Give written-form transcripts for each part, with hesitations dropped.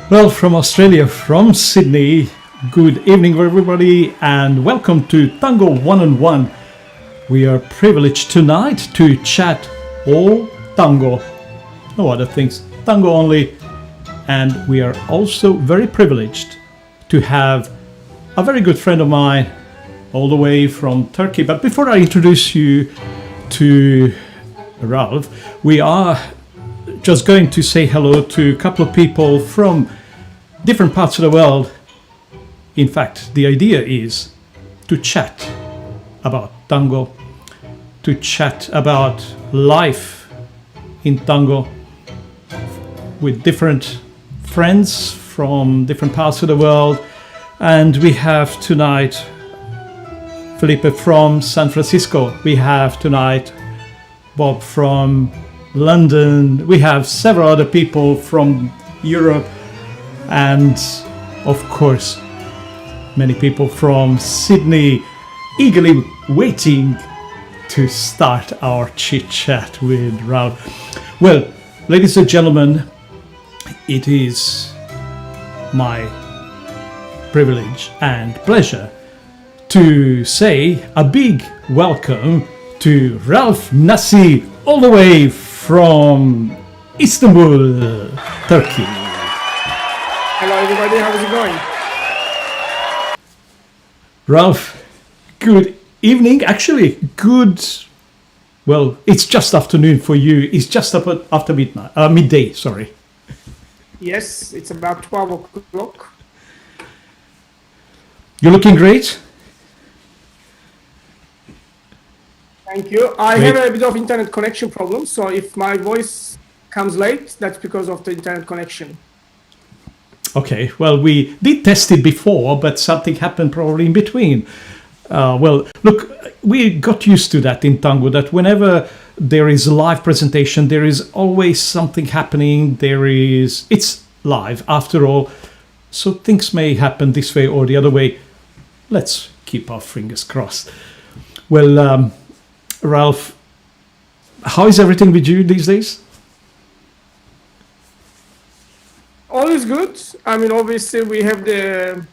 Well, from Australia, from Sydney, good evening everybody and welcome to Tango One. We are privileged tonight to chat all tango, no other things, tango only. And we are also very privileged to have a very good friend of mine all the way from Turkey. But before I introduce you to Ralph, we are just going to say hello to a couple of people from different parts of the world. In fact, the idea is to chat about tango, to chat about life in tango with different friends from different parts of the world. And we have tonight Felipe from San Francisco. We have tonight Bob from London. We have several other people from Europe. And of course, many people from Sydney eagerly waiting to start our chit chat with Ralph. Well, ladies and gentlemen, it is my privilege and pleasure to say a big welcome to Ralph Nasi, all the way from Istanbul, Turkey. Hello everybody, how's it going? Ralph, good evening. Actually, well, it's just afternoon for you. It's just after midday, sorry. Yes, it's about 12 o'clock. You're looking great. Thank you. I Great. have a bit of internet connection problem, so if my voice comes late, that's because of the internet connection. Okay, well, we did test it before, but something happened probably in between. Well, look, we got used to that in tango, that whenever there is a live presentation, there is always something happening. It's live after all, so things may happen this way or the other way. Let's keep our fingers crossed. Well, Ralph, how is everything with you these days? All is good. I mean, obviously we have the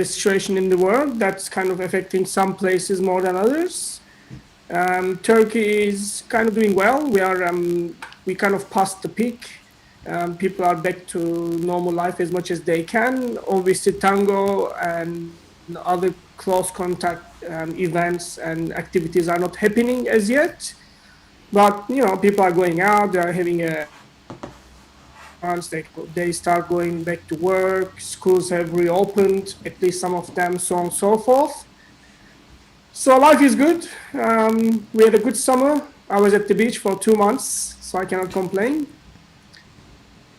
situation in the world that's kind of affecting some places more than others. Turkey is kind of doing well. We kind of passed the peak. People are back to normal life as much as they can. Obviously, tango and other close contact events and activities are not happening as yet. But people are going out. They are having a once they start going back to work, schools have reopened, at least some of them, so on and so forth. So life is good. We had a good summer. I was at the beach for 2 months, so I cannot complain.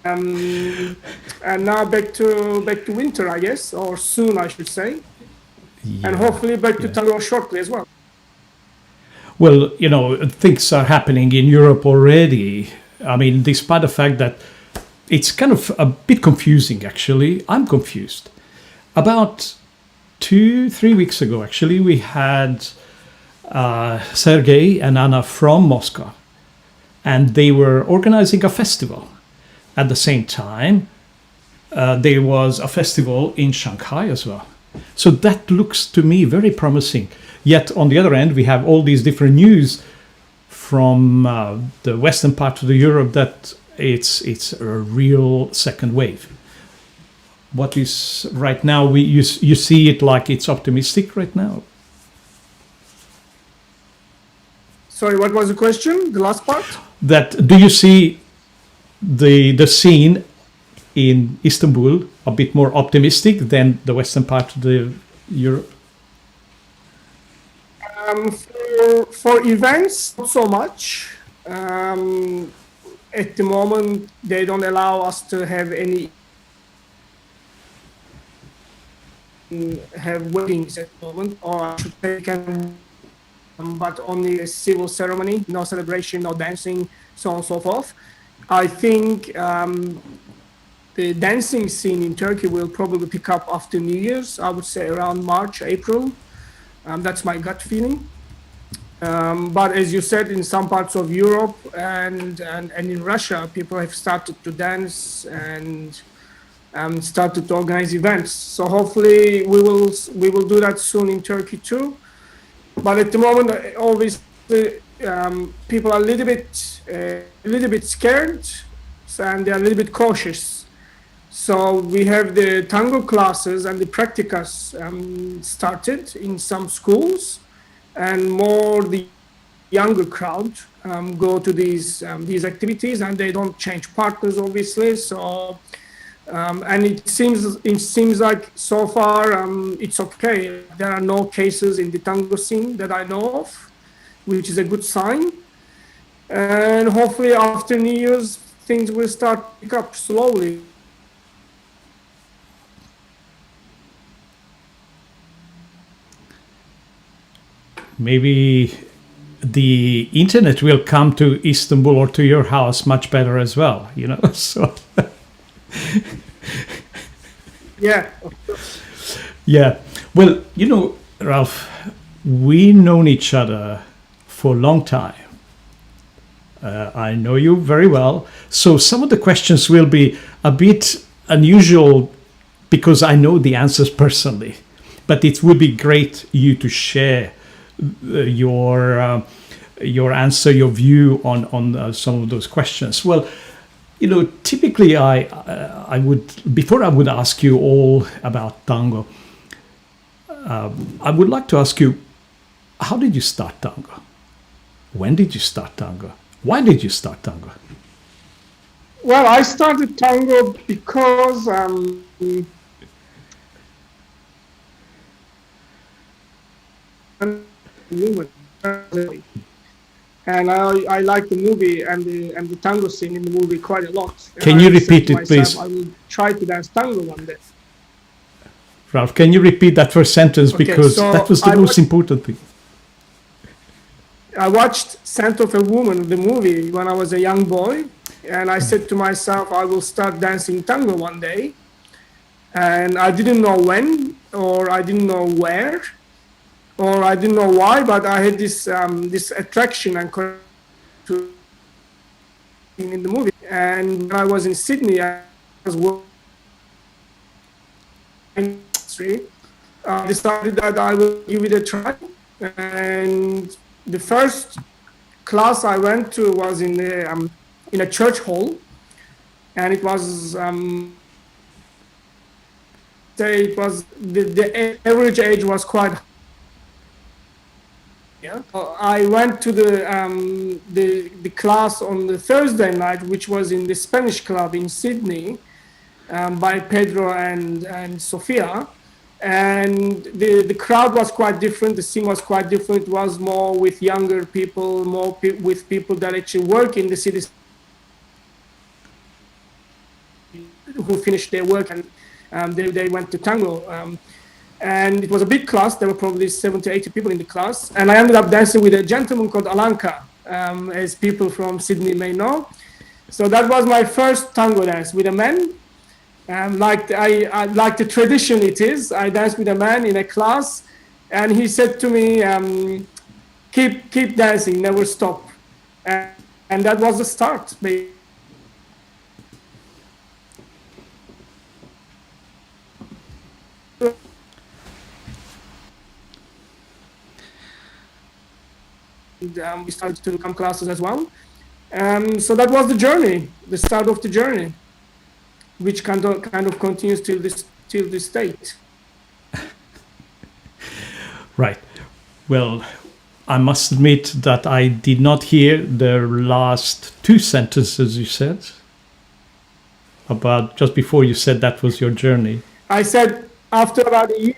And now back to winter, I guess, or soon, I should say. Yeah. And hopefully back to tango shortly as well. Well, things are happening in Europe already. I mean, despite the fact that it's kind of a bit confusing, actually. I'm confused. About 2-3 weeks ago, actually, we had Sergey and Anna from Moscow, and they were organizing a festival. At the same time, there was a festival in Shanghai as well. So that looks to me very promising. Yet, on the other end, we have all these different news from the western part of Europe that it's a real second wave. What is right now? You see it like it's optimistic right now. Sorry, what was the question? The last part? That do you see the scene in Istanbul a bit more optimistic than the western part of the Europe? For events, not so much. At the moment, they don't allow us to have weddings at the moment, or I should say, but only a civil ceremony, no celebration, no dancing, so on and so forth. I think the dancing scene in Turkey will probably pick up after New Year's. I would say around March, April. That's my gut feeling. But as you said, in some parts of Europe and in Russia, people have started to dance, and started to organize events. So hopefully we will do that soon in Turkey too. But at the moment, obviously, people are a little bit scared, and they're a little bit cautious. So we have the tango classes and the practicas started in some schools, and more the younger crowd go to these activities, and they don't change partners, obviously. So and it seems like so far it's okay. There are no cases in the tango scene that I know of, which is a good sign. And hopefully after New Year's, things will start to pick up slowly. Maybe the internet will come to Istanbul or to your house much better as well, you know. So Yeah. yeah. Well, you know, Ralph, we known each other for a long time. I know you very well. So some of the questions will be a bit unusual because I know the answers personally. But it would be great you to share your answer, your view on some of those questions. Well, you know, typically I would, before I would ask you all about tango, I would like to ask you, how did you start tango? When did you start tango? Why did you start tango? Well, I started tango because and I like the movie and the tango scene in the movie quite a lot. And Can you I said repeat to it, myself, please? I will try to dance tango one day. Ralph, can you repeat that first sentence? Okay, Because so that was the most important thing. I watched Scent of a Woman, the movie, when I was a young boy, and I said to myself, I will start dancing tango one day. And I didn't know when, or I didn't know where, or I didn't know why, but I had this attraction and to in the movie. And when I was in Sydney, I was working in the industry. I decided that I will give it a try. And the first class I went to was in a church hall, and it was the average age was quite. Yeah. I went to the class on the Thursday night, which was in the Spanish club in Sydney, by Pedro and Sofia. And the crowd was quite different. The scene was quite different. It was more with younger people, with people that actually work in the city, who finished their work, and they went to tango. And it was a big class. There were probably 70, 80 people in the class. And I ended up dancing with a gentleman called Alanka, as people from Sydney may know. So that was my first tango dance with a man. Like the tradition it is, I danced with a man in a class, and he said to me, keep dancing, never stop. And that was the start. We started to come classes as well. So that was the journey, the start of the journey, which kind of continues till this date. Right. Well, I must admit that I did not hear the last two sentences you said. About just before you said that was your journey. I said after about a year,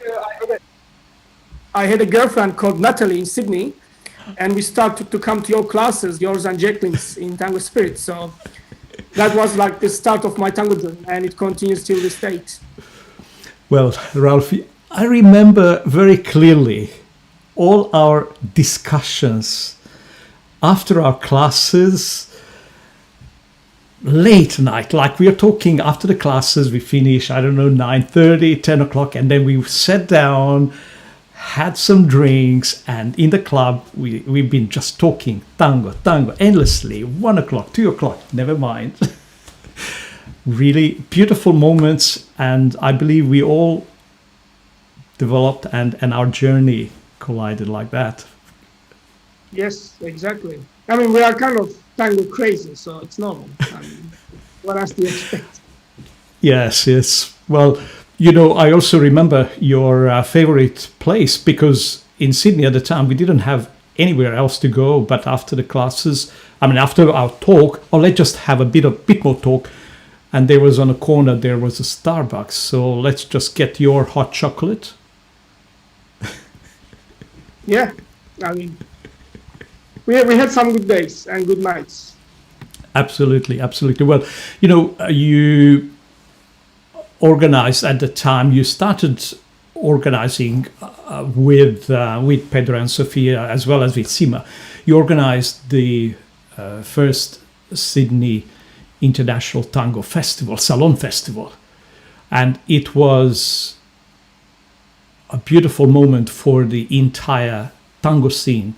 I had a girlfriend called Natalie in Sydney, and we started to come to your classes, yours and Jacqueline's, in Tango Spirit. So that was like the start of my tango journey, and it continues till this date. Well, Ralph, I remember very clearly all our discussions after our classes, late night, like we are talking after the classes, we finish, I don't know, 9:30, 10 o'clock, and then we sat down, had some drinks, and in the club we've been just talking tango endlessly, 1 o'clock, 2 o'clock, never mind. really beautiful moments, and I believe we all developed and our journey collided like that. Yes, exactly. I mean, we are kind of tango crazy, so it's normal. I mean, what else do you expect? Yes, yes. Well, I also remember your favorite place, because in Sydney at the time we didn't have anywhere else to go. But after the classes, I mean, after our talk, or let's just have a bit more talk. And there was on a corner there was a Starbucks. So let's just get your hot chocolate. Yeah, I mean, we had some good days and good nights. Absolutely, absolutely. Well, you organized at the time. You started organizing with Pedro and Sofia, as well as with Sima. You organized the first Sydney International Tango Festival, Salon Festival, and it was a beautiful moment for the entire tango scene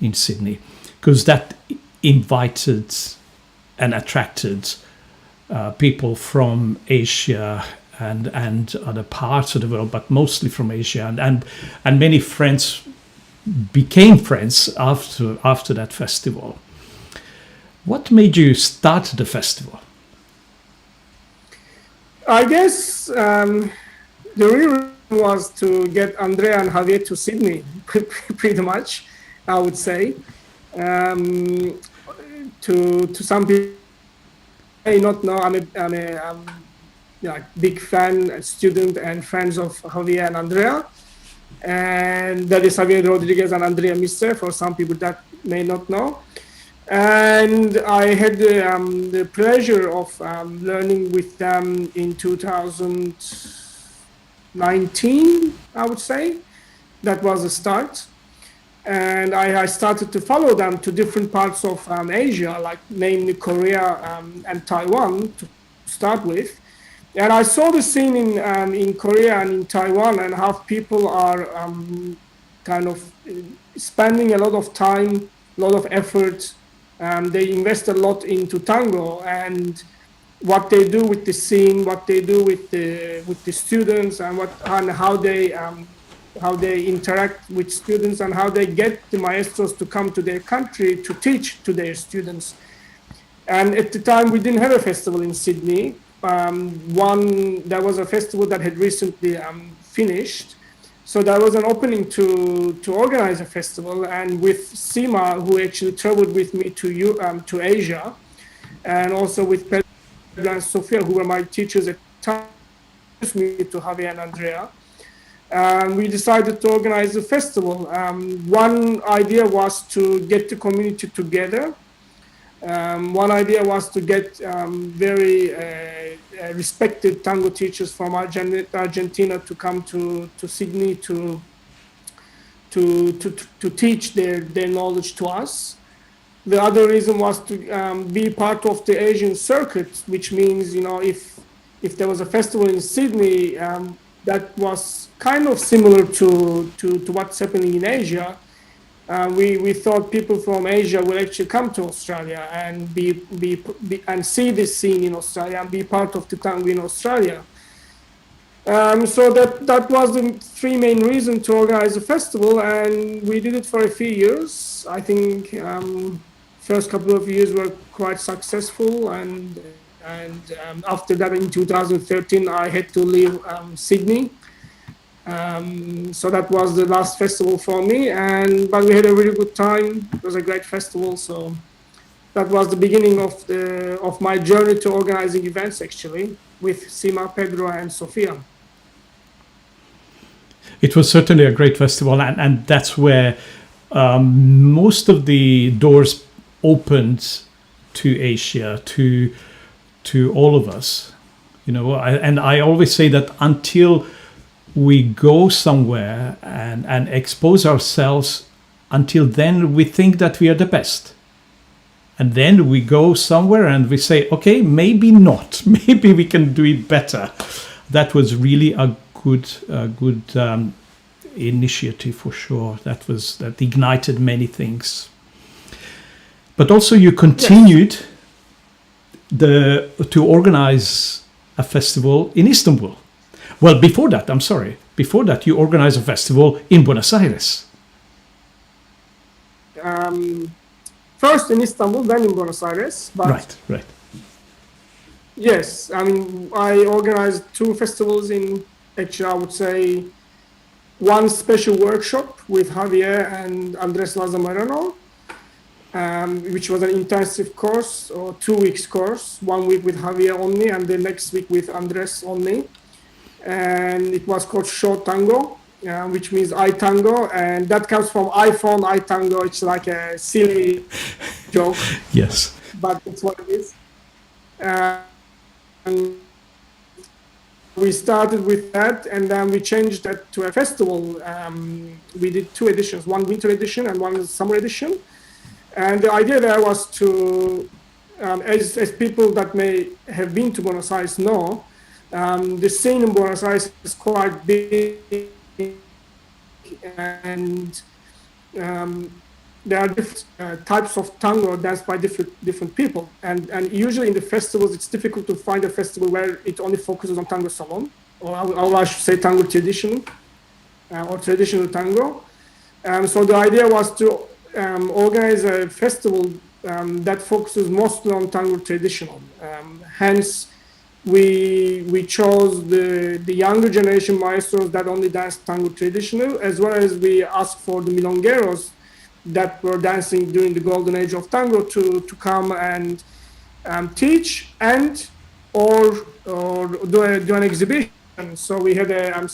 in Sydney, because that invited and attracted people from Asia and other parts of the world, but mostly from Asia, and many friends became friends after that festival. What made you start the festival? I guess the real reason was to get Andrea and Javier to Sydney, pretty much, I would say. To some people may not know, I'm a big fan, student, and friends of Javier and Andrea. And that is Javier Rodriguez and Andrea Mister, for some people that may not know. And I had the pleasure of learning with them in 2019, I would say. That was the start. And I started to follow them to different parts of Asia, like namely Korea and Taiwan to start with. And I saw the scene in Korea and in Taiwan, and how people are kind of spending a lot of time, a lot of effort. They invest a lot into tango, and what they do with the scene, what they do with the students, and how they interact with students, and how they get the maestros to come to their country to teach to their students. And at the time, we didn't have a festival in Sydney. There was a festival that had recently finished. So there was an opening to organize a festival, and with Sima, who actually traveled with me to Asia, and also with Pedro and Sofia, who were my teachers at the time, me to Javier and Andrea. We decided to organize a festival. One idea was to get the community together. One idea was to get very respected tango teachers from Argentina to come to Sydney to teach their knowledge to us. The other reason was to be part of the Asian circuit, which means, if there was a festival in Sydney that was kind of similar to what's happening in Asia, we thought people from Asia will actually come to Australia and and see this scene in Australia and be part of the tango in Australia. So that was the three main reasons to organize the festival, and we did it for a few years. I think first couple of years were quite successful, and after that in 2013 I had to leave Sydney. So that was the last festival for me, but we had a really good time. It was a great festival. So that was the beginning of my journey to organizing events, actually, with Sima, Pedro, and Sofia. It was certainly a great festival, and that's where most of the doors opened to Asia, to all of us. And I always say that until we go somewhere and expose ourselves, until then we think that we are the best. And then we go somewhere and we say, okay, maybe not. Maybe we can do it better. That was really a good initiative for sure. That ignited many things. But also you continued to organize a festival in Istanbul. Well, before that, I'm sorry. Before that, you organized a festival in Buenos Aires. First in Istanbul, then in Buenos Aires. But Right. yes, I mean, I organized two festivals in, actually, I would say, one special workshop with Javier and Andres Lazamarano, which was an intensive course or 2 weeks course, 1 week with Javier only and the next week with Andres only. And it was called Short Tango, which means I Tango, and that comes from iPhone, I Tango. It's like a silly joke. Yes. But it's what it is. And we started with that, and then we changed that to a festival. We did 2 editions, one winter edition and one summer edition. And the idea there was to, as people that may have been to Buenos Aires know, the scene in Buenos Aires is quite big, and there are different types of tango danced by different people. And usually in the festivals, it's difficult to find a festival where it only focuses on tango salon, or I should say tango traditional, or traditional tango. So the idea was to organize a festival that focuses mostly on tango traditional. Hence, we chose the younger generation maestros that only dance tango traditional, as well as we asked for the milongueros that were dancing during the golden age of tango to come and teach and or do an exhibition. So we had a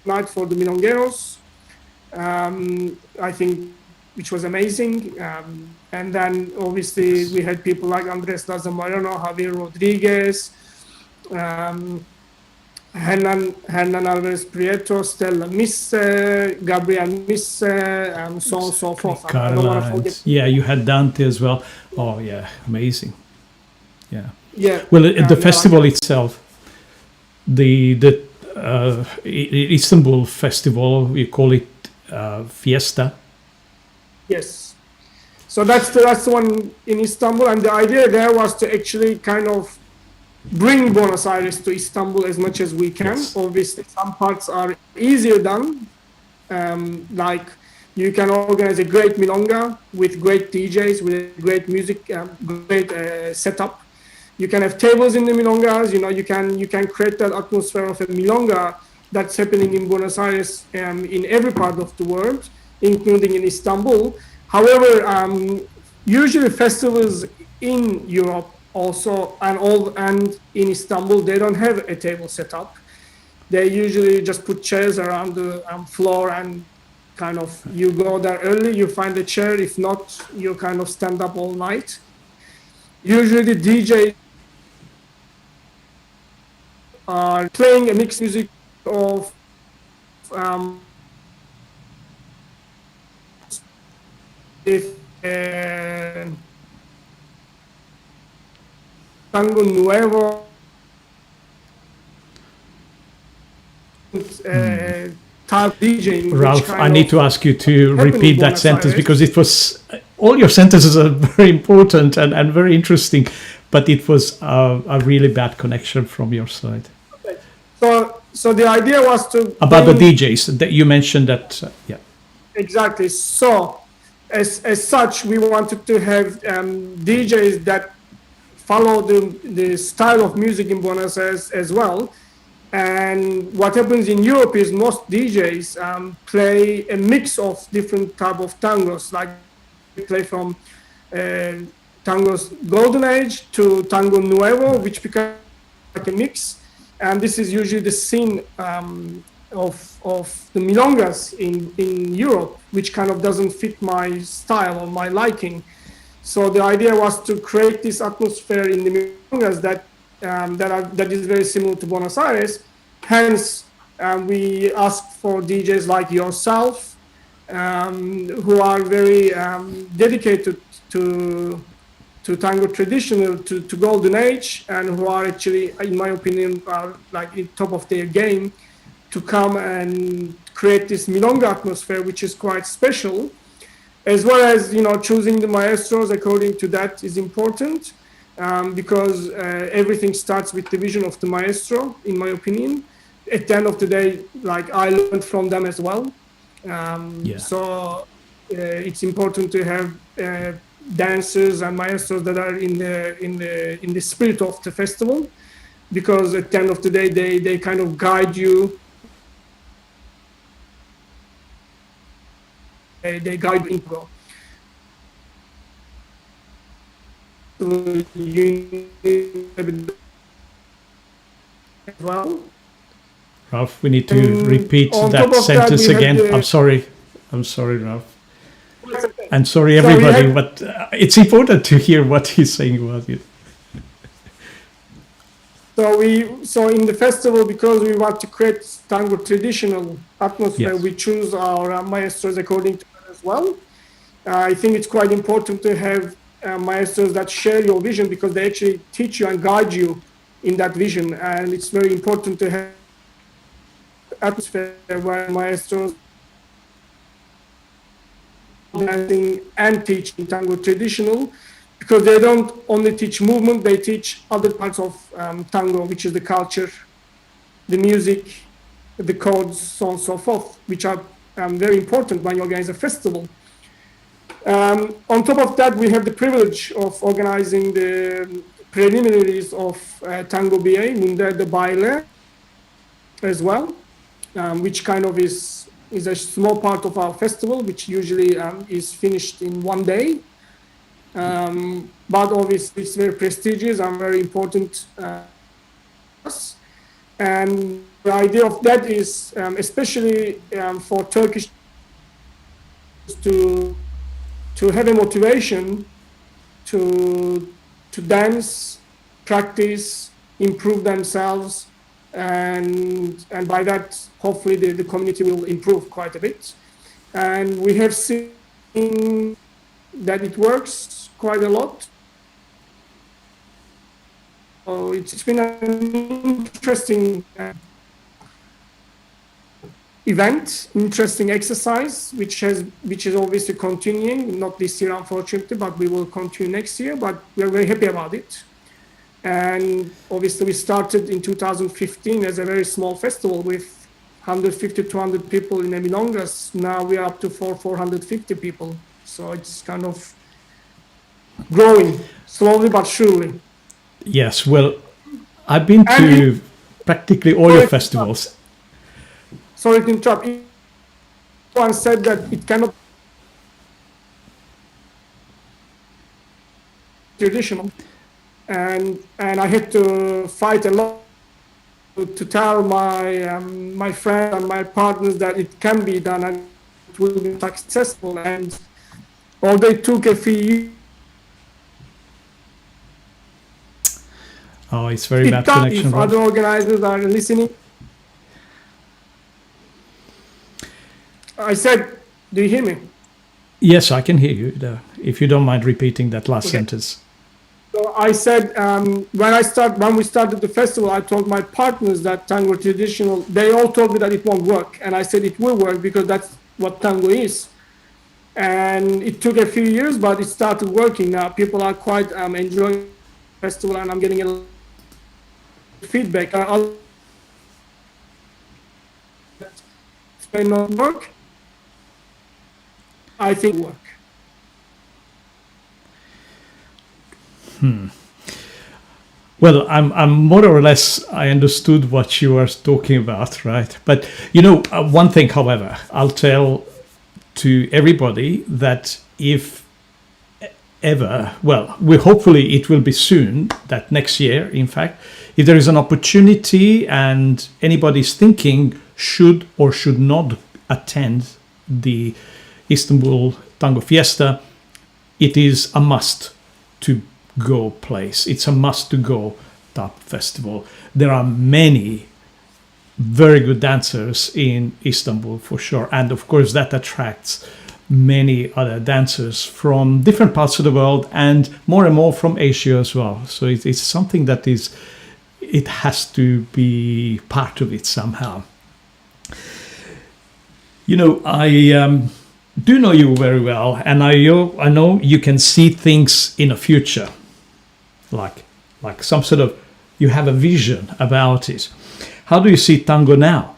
night for the milongueros, I think, which was amazing. And then obviously we had people like Andres Lazamarano, Javier Rodriguez, Hernan Alvarez Prieto, Stella Misse, Gabriel Misse, and so on and so forth. I don't want to forget. Yeah, you had Dante as well. Oh, yeah, amazing. Yeah. Yeah. Well, the festival itself, the Istanbul festival, we call it Fiesta. Yes. So that's the one in Istanbul, and the idea there was to actually kind of bring Buenos Aires to Istanbul as much as we can. Yes. Obviously, some parts are easier done. Like you can organize a great milonga with great DJs, with great music, great setup. You can have tables in the milongas. You can create that atmosphere of a milonga that's happening in Buenos Aires in every part of the world, including in Istanbul. However, usually festivals in Europe also and in Istanbul, they don't have a table set up. They usually just put chairs around the floor, and kind of you go there early, you find a chair. If not, you kind of stand up all night. Usually the DJs are playing a mixed music of Tango Nuevo, type DJing. Ralph, I need to ask you to repeat that sentence because it was, all your sentences are very important and very interesting, but it was a really bad connection from your side. Okay. So the idea was to about the DJs that you mentioned that, yeah. Exactly. So as such, we wanted to have DJs that follow the style of music in Buenos Aires as well. And what happens in Europe is most DJs play a mix of different type of tangos, like they play from tango's golden age to tango nuevo, which becomes like a mix. And this is usually the scene of the milongas in Europe, which kind of doesn't fit my style or my liking. So the idea was to create this atmosphere in the milongas that is very similar to Buenos Aires. Hence, we asked for DJs like yourself, who are very dedicated to tango traditional, to golden age, and who are actually, in my opinion, are like in top of their game, to come and create this milonga atmosphere, which is quite special, as well as choosing the maestros according to that is important. because everything starts with the vision of the maestro, in my opinion. At the end of the day, like I learned from them as well. Yeah. So it's important to have dancers and maestros that are in the spirit of the festival, because at the end of the day, they kind of guide you. They guide you into you as well. Ralph, we need to And repeat on that top of that, sentence we have again. the. I'm sorry, Ralph. And sorry, So we everybody, have. but it's important to hear what he's saying about it. So in the festival, because we want to create tango traditional atmosphere, Yes. we choose our maestros according to that as well. I think it's quite important to have maestros that share your vision, because they actually teach you and guide you in that vision. And it's very important to have atmosphere where maestros dancing and teaching tango traditional, because they don't only teach movement, they teach other parts of tango, which is the culture, the music, the codes, so on and so forth, which are very important when you organize a festival. On top of that, we have the privilege of organizing the preliminaries of Tango BA, Munder de Baile, as well, which kind of is a small part of our festival, which usually is finished in one day. But obviously, it's very prestigious and very important us. And the idea of that is, especially for Turkish, to have a motivation to dance, practice, improve themselves, and by that, hopefully, the community will improve quite a bit. And we have seen that it works quite a lot. So it's been an interesting event, interesting exercise, which is obviously continuing, not this year unfortunately, but we will continue next year. But we are very happy about it. And obviously we started in 2015 as a very small festival with 150, 200 people in Emilongas. Now we are up to 450 people. So it's kind of growing slowly but surely. Yes, well, I've been And to practically all your festivals. sorry to interrupt. One said that it cannot be traditional, and I had to fight a lot to tell my friends and my partners that it can be done and it will be successful. And although it took a few years, Oh, it's very bad if connection, other Ralph. organizers are listening. I said, do you hear me? Yes, I can hear you. If you don't mind repeating that last Okay. sentence. So I said, when we started the festival, I told my partners that tango traditional. They all told me that it won't work, and I said it will work because that's what tango is. And it took a few years, but it started working. Now people are quite enjoying the festival, and I'm getting a lot of feedback. It may not work. I think it will work. Well, I'm more or less, I understood what you were talking about, right? But one thing, however, I'll tell to everybody that if ever, well, we hopefully it will be soon, that next year, in fact, if there is an opportunity and anybody's thinking should or should not attend the Istanbul Tango Fiesta, it is a must to go place. It's a must to go top festival. There are many very good dancers in Istanbul for sure, and of course that attracts many other dancers from different parts of the world and more from Asia as well. So it's something that it has to be part of it somehow. I do know you very well, and I know you can see things in the future. like some sort of, you have a vision about it. How do you see tango now?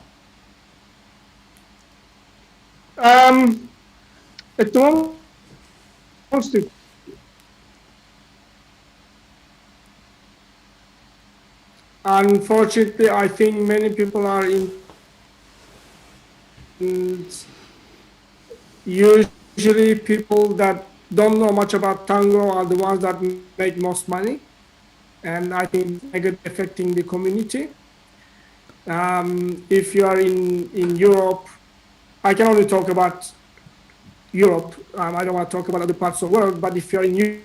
At the moment, unfortunately, I think many people are usually people that don't know much about tango are the ones that make most money, and I think negatively affecting the community. If you are in Europe, I can only talk about Europe. I don't want to talk about other parts of the world, but if you're in Europe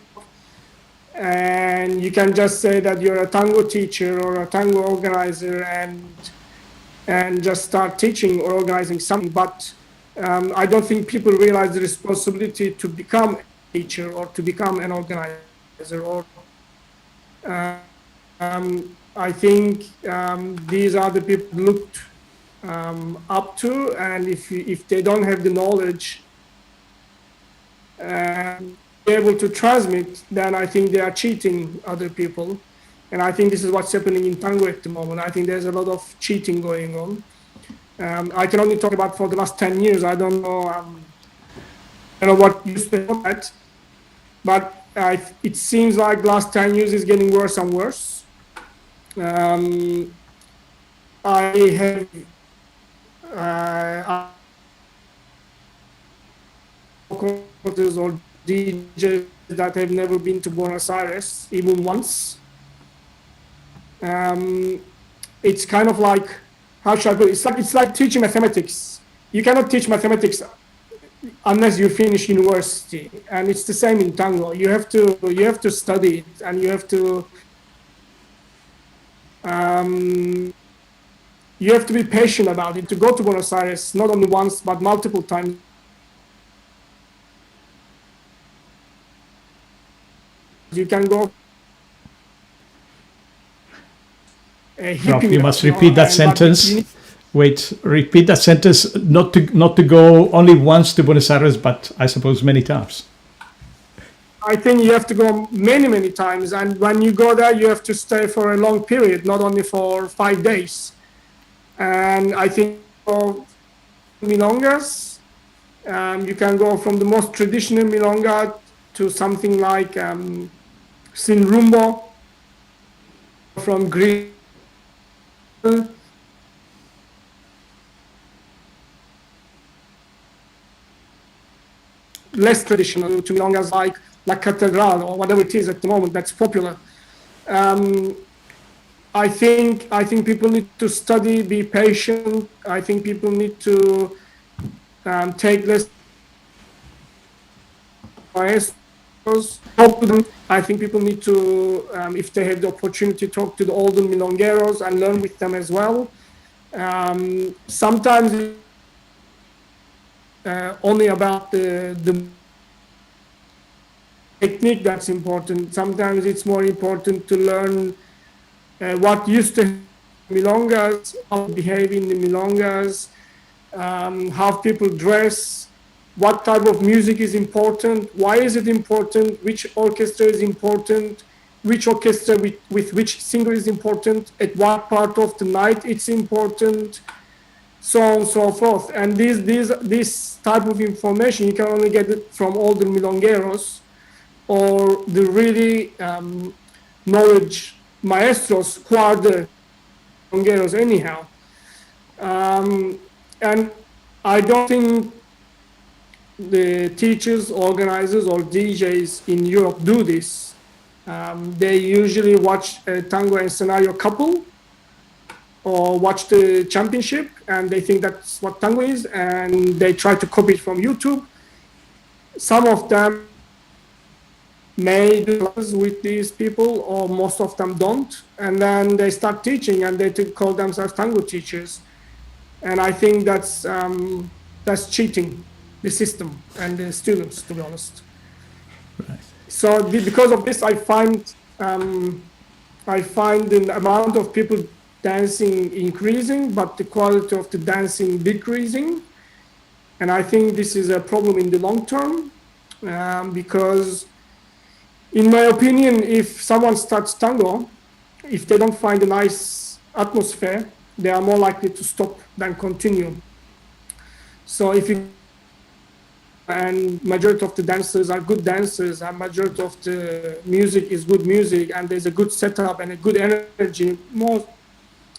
and you can just say that you're a tango teacher or a tango organizer and just start teaching or organizing something, but I don't think people realize the responsibility to become a teacher or to become an organizer. Or I think these are the people looked up to, and if they don't have the knowledge and be able to transmit, then I think they are cheating other people. And I think this is what's happening in tango at the moment. I think there's a lot of cheating going on. I can only talk about for the last 10 years. I don't know what used to happen that, but it seems like the last 10 years is getting worse and worse. I have or DJs that have never been to Buenos Aires even once. It's kind of like, how should I put it? It's like teaching mathematics. You cannot teach mathematics unless you finish university, and it's the same in tango. You have to study it, and you have to be patient about it. To go to Buenos Aires not only once but multiple times. You can go. Ralph, you must repeat that sentence. Wait, repeat that sentence. Not to go only once to Buenos Aires, but I suppose many times. I think you have to go many times, and when you go there, you have to stay for a long period, not only for 5 days. And I think for milongas, you can go from the most traditional milonga to something like sin rumbo from Greece. Less traditional to milongas like La Catedral or whatever it is at the moment that's popular. I think people need to study, be patient. I think people need to take less maestros, talk to them. I think people need to, if they have the opportunity, talk to the older milongueros and learn with them as well. Sometimes only about the technique that's important. Sometimes it's more important to learn what used to milongas, how to behave in the milongas, how people dress, what type of music is important, why is it important, which orchestra is important, which orchestra with which singer is important, at what part of the night it's important, so on and so forth. And this type of information, you can only get it from all the milongueros or the really knowledge maestros who are the milongueros anyhow. And I don't think the teachers, organizers, or DJs in Europe do this. They usually watch a tango and scenario couple or watch the championship, and they think that's what tango is, and they try to copy it from YouTube. Some of them may do classes with these people, or most of them don't, and then they start teaching, and they call themselves tango teachers. And I think that's cheating the system and the students, to be honest. Right. So because of this, I find the amount of people dancing increasing, but the quality of the dancing decreasing. And I think this is a problem in the long term, because In my opinion, if someone starts tango, if they don't find a nice atmosphere, they are more likely to stop than continue. So if you and majority of the dancers are good dancers and majority of the music is good music and there's a good setup and a good energy, more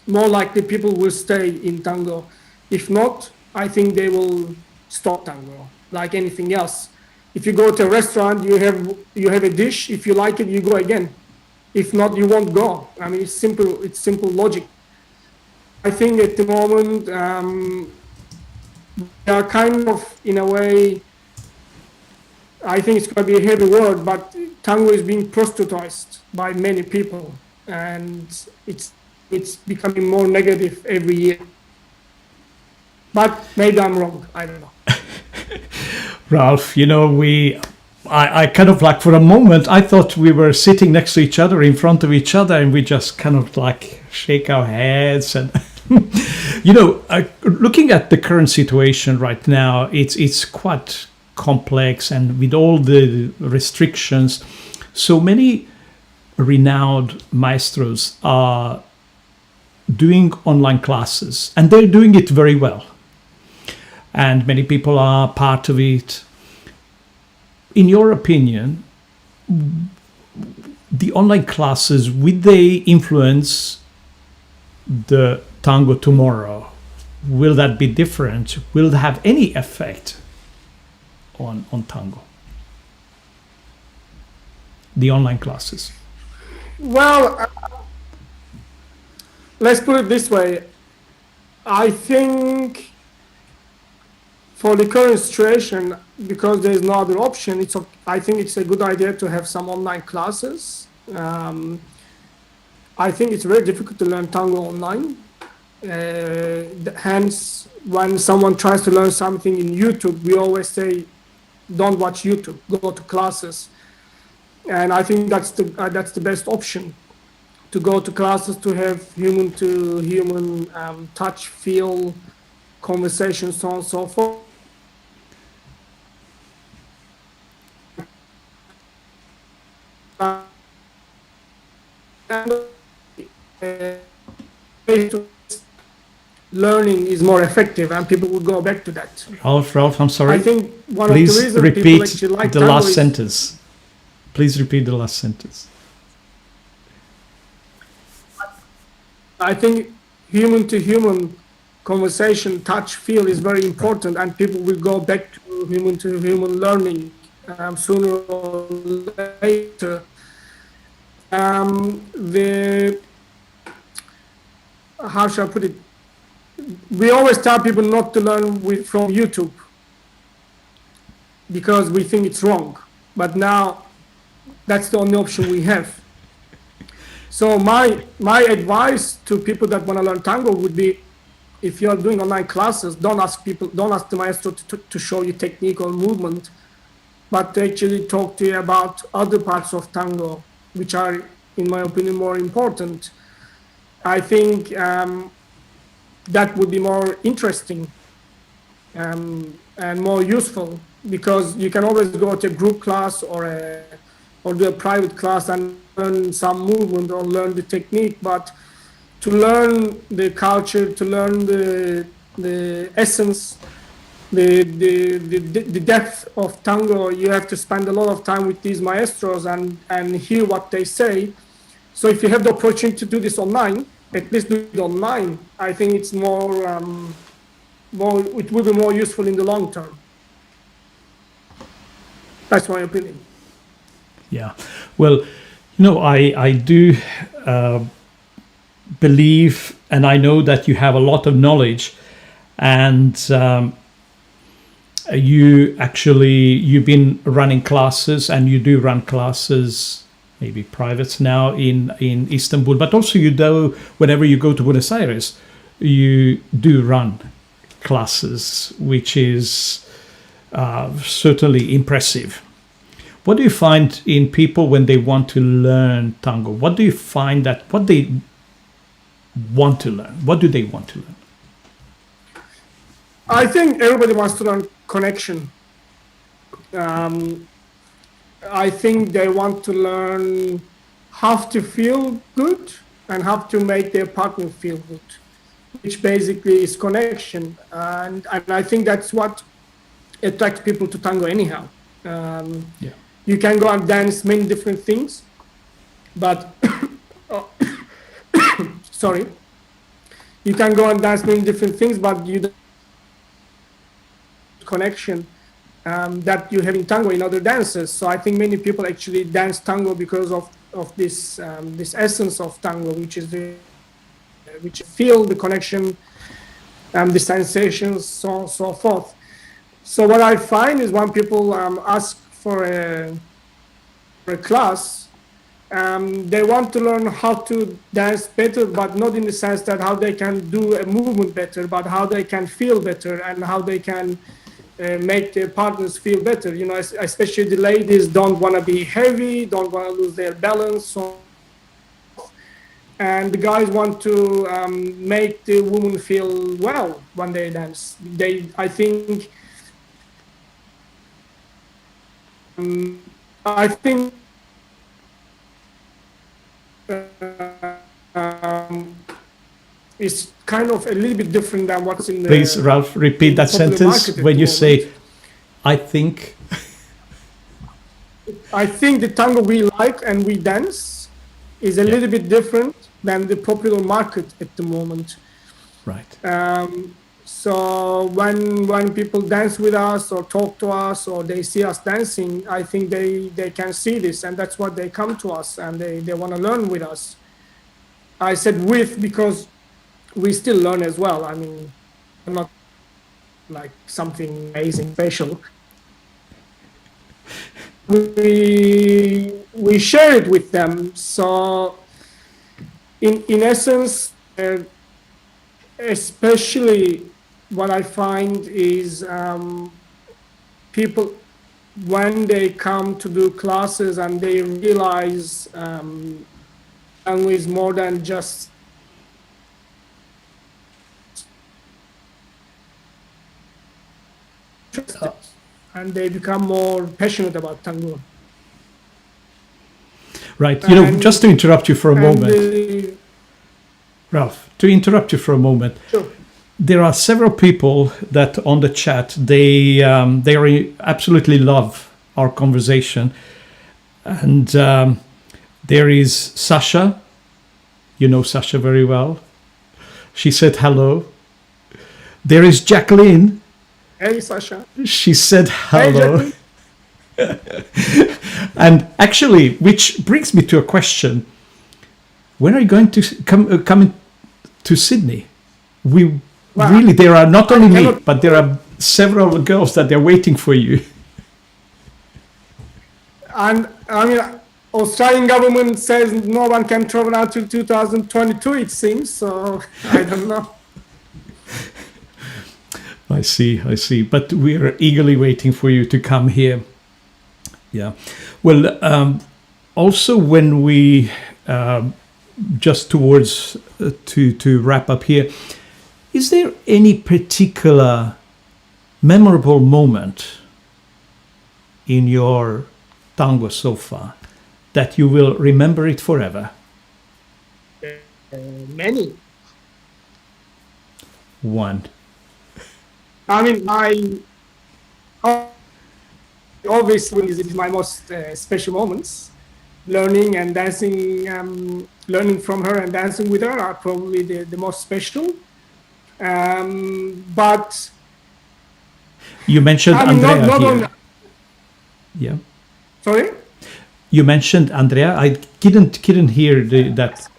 likely people will stay in tango. If not, I think they will stop tango like anything else. If you go to a restaurant, you have a dish. If you like it, you go again. If not, you won't go. I mean, it's simple. It's simple logic. I think at the moment they are kind of in a way. I think it's going to be a heavy word, but tango is being prostitutized by many people, and it's becoming more negative every year. But maybe I'm wrong. I don't know. Ralph, I kind of like for a moment, I thought we were sitting next to each other, in front of each other, and we just kind of like shake our heads. And, looking at the current situation right now, it's quite complex, and with all the restrictions, so many renowned maestros are doing online classes, and they're doing it very well. And many people are part of it. In your opinion, the online classes, will they influence the tango tomorrow? Will that be different? Will it have any effect on tango? The online classes. Well, let's put it this way. I think for the current situation, because there's no other option, I think it's a good idea to have some online classes. I think it's very difficult to learn tango online. Hence, when someone tries to learn something in YouTube, we always say, don't watch YouTube, go to classes. And I think that's the best option, to go to classes, to have human to human touch, feel, conversation, so on and so forth. And learning is more effective, and people would go back to that. Ralph, I'm sorry. I think one Please of the reasons people repeat actually like the tango last is, sentence. Please repeat the last sentence. I think human to human conversation, touch, feel is very important, and people will go back to human learning sooner or later. The How should I put it? We always tell people not to learn from YouTube because we think it's wrong. But now that's the only option we have. So my advice to people that want to learn tango would be, if you're doing online classes, don't ask the maestro to show you technique or movement, but to actually talk to you about other parts of tango, which are, in my opinion, more important. I think that would be more interesting and more useful, because you can always go to a group class or do a private class and learn some movement or learn the technique, but to learn the culture, to learn the essence, the depth of tango, you have to spend a lot of time with these maestros and hear what they say. So if you have the opportunity to do this online, at least do it online. I think it's it will be more useful in the long term. That's my opinion. Yeah. Well, I do believe, and I know that you have a lot of knowledge, and you've been running classes, and you do run classes, maybe privates now in Istanbul, but also whenever you go to Buenos Aires, you do run classes, which is certainly impressive. What do you find in people when they want to learn tango? What do you find what they want to learn? What do they want to learn? I think everybody wants to learn connection. I think they want to learn how to feel good and how to make their partner feel good, which basically is connection. And I think that's what attracts people to tango anyhow. Um, Yeah. you can go and dance many different things, but oh, sorry, you can go and dance many different things, but you don't have connection that you have in tango in other dances. So I think many people actually dance tango because of this essence of tango, which is which feel the connection, the sensations, so forth. So what I find is when people ask for a class, they want to learn how to dance better, but not in the sense that how they can do a movement better, but how they can feel better and how they can make their partners feel better. You know, especially the ladies don't want to be heavy, don't want to lose their balance, and the guys want to make the woman feel well when they dance. I think, I think um, is kind of a little bit different than what's Please, Ralph, repeat in the that popular sentence market at when the you moment. say, I think. I think the tango we like and we dance is a Yeah. little bit different than the popular market at the moment. Right. So when people dance with us or talk to us or they see us dancing, I think they can see this, and that's what they come to us and they want to learn with us. I said with because we still learn as well. I mean, not like something amazing special. We share it with them. So in essence, especially what I find is people when they come to do classes and they realize tango is more than just interested, and they become more passionate about tango. Right. You know, just to interrupt you for a moment, Ralph, to interrupt you for a moment, sure. there are several people that on the chat, they absolutely love our conversation. And there is Sasha. You know Sasha very well. She said hello. There is Jacqueline. Hey, Sasha. She said Hey, hello. Jacqueline. And actually, which brings me to a question. When are you going to come to Sydney? Well, really, there are not only me, but there are several girls that they're waiting for you. And I mean, Australian government says no one can travel until 2022, it seems. So I don't know. I see. But we are eagerly waiting for you to come here. Yeah. Well, also when we just towards to wrap up here, is there any particular memorable moment in your tango so far that you will remember it forever? Many. One. I mean, obviously this is my most special moments. Learning and dancing, learning from her and dancing with her are probably the most special. But you mentioned I mean, Andrea not here. only, Yeah. sorry? You mentioned Andrea. I didn't hear that.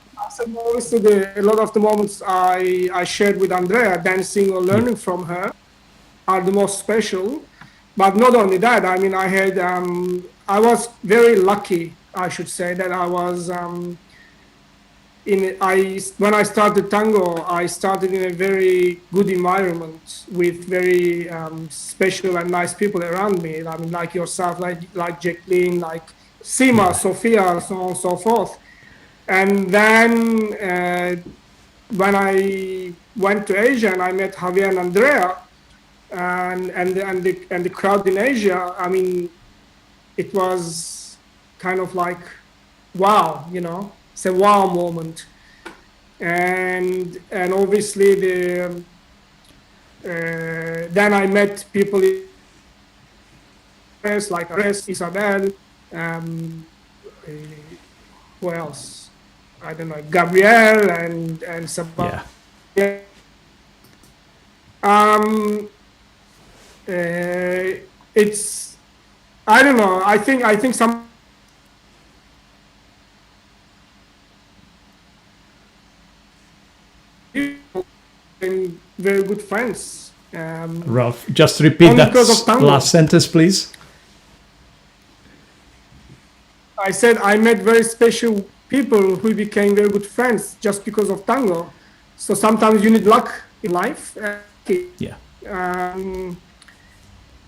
Obviously, a lot of the moments I shared with Andrea, dancing or learning from her, are the most special. But not only that, I mean, I was very lucky, I should say, that I was when I started tango, I started in a very good environment with very special and nice people around me. I mean, like yourself, like Jacqueline, like Sima, Sophia, so on and so forth. And then when I went to Asia and I met Javier and Andrea and the crowd in Asia, I mean, it was kind of like wow, you know, it's a wow moment. And obviously then I met people like Ares, Isabel, um, uh, who else? I don't know, Gabrielle and Sabah. Yeah. Um, it's I don't know. I think some people became very good friends. Ralph, just repeat Only that because of tango. last sentence, please. I said I met very special people who became very good friends just because of tango. So sometimes you need luck in life. Yeah. Um,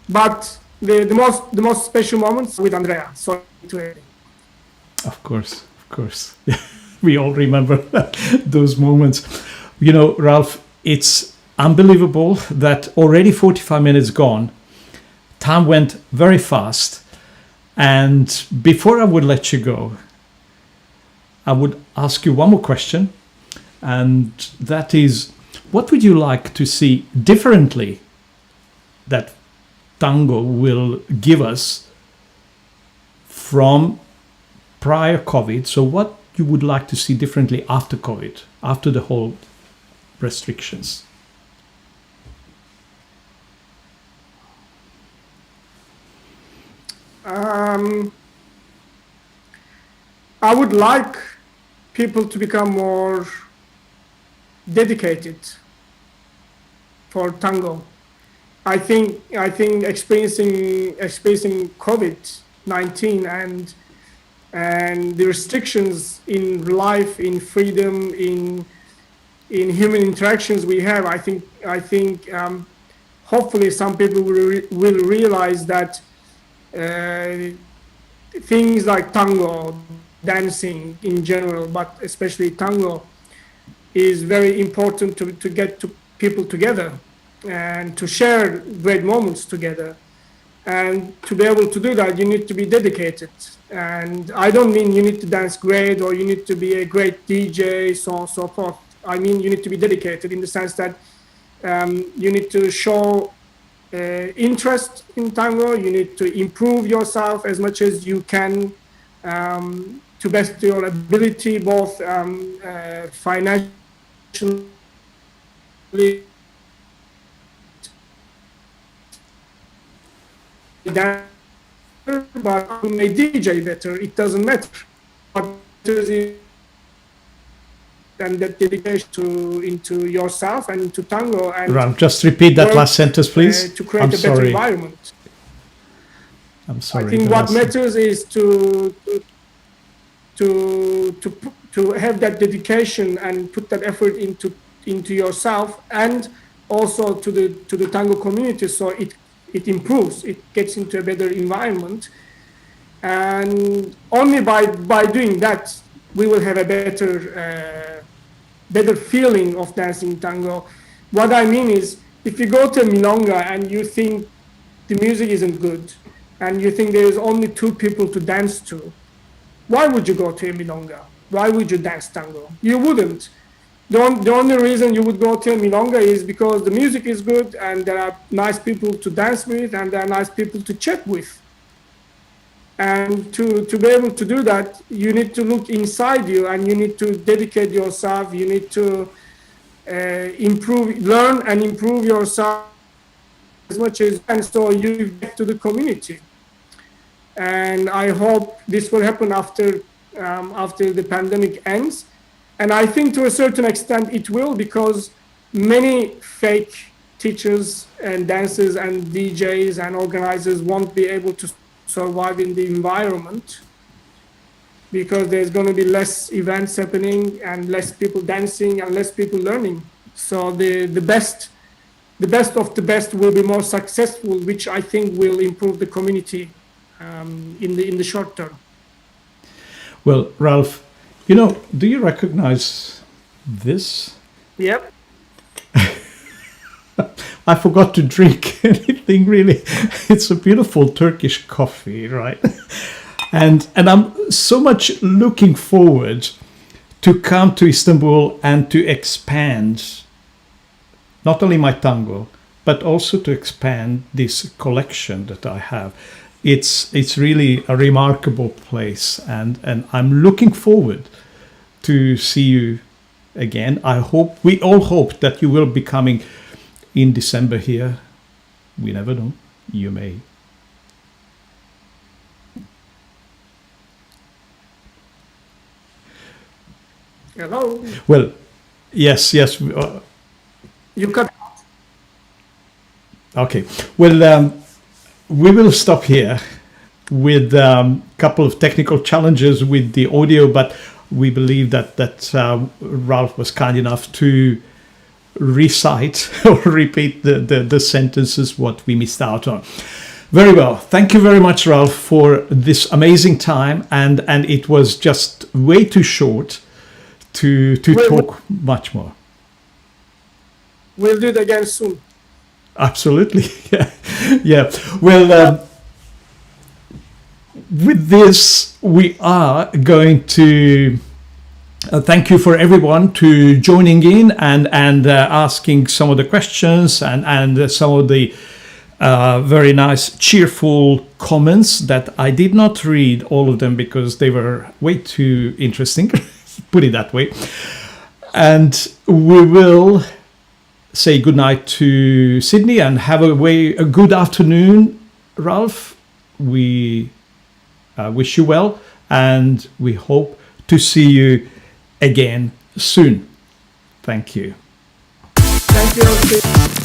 but the most special moments with Andrea. So Of course. Of course. We all remember those moments. You know, Ralph, it's unbelievable that already 45 minutes gone. Time went very fast. And before I would let you go, I would ask you one more question. And that is, what would you like to see differently that tango will give us from prior COVID? So what you would like to see differently after COVID, after the whole restrictions? um, I would like people to become more dedicated for tango. I think experiencing COVID-19 and the restrictions in life, in freedom, in human interactions we have. I think hopefully some people will realize that uh, things like tango, dancing in general, but especially tango, is very important to get to people together and to share great moments together. And to be able to do that, you need to be dedicated. And I don't mean you need to dance great or you need to be a great DJ, so on and so forth. I mean you need to be dedicated in the sense that you need to show interest in tango. You need to improve yourself as much as you can to best your ability, both financially, but you may DJ better. It doesn't matter. What matters is and that dedication into yourself and into tango and Ralph, just repeat that work last sentence, please. to create I'm a better sorry. environment. I'm I sorry. think The what last. matters is to have that dedication and put that effort into yourself and also to the tango community, so it improves, it gets into a better environment. And only by doing that we will have a better feeling of dancing tango. What I mean is, if you go to a milonga and you think the music isn't good and you think there is only two people to dance to, why would you go to a milonga? Why would you dance tango? You wouldn't. The only reason you would go to a milonga is because the music is good and there are nice people to dance with and there are nice people to chat with. And to be able to do that, you need to look inside you and you need to dedicate yourself. You need to learn and improve yourself as much as you can, so you give back to the community. And I hope this will happen after the pandemic ends. And I think to a certain extent it will, because many fake teachers and dancers and DJs and organizers won't be able to survive in the environment, because there's going to be less events happening and less people dancing and less people learning. So the best of the best will be more successful, which I think will improve the community in the short term. Well, Ralph, do you recognize this? Yep. I forgot to drink anything really. It's a beautiful Turkish coffee, right? And I'm so much looking forward to come to Istanbul and to expand not only my tango, but also to expand this collection that I have. It's really a remarkable place, and I'm looking forward to see you again. We all hope that you will be coming in December here. We never know. You may. Hello. Well, yes. You cut. Okay. Well, we will stop here with a couple of technical challenges with the audio, but we believe that Ralph was kind enough to recite or repeat the sentences what we missed out on. Very well. Thank you very much, Ralph, for this amazing time, and it was just way too short to talk much more. We'll do it again soon. Absolutely. Yeah. Well, with this, we are going to thank you for everyone to joining in and asking some of the questions and some of the very nice, cheerful comments that I did not read all of them because they were way too interesting, put it that way. And we will say goodnight to Sydney and have a good afternoon, Ralph. We wish you well, and we hope to see you again soon. Thank you. Thank you.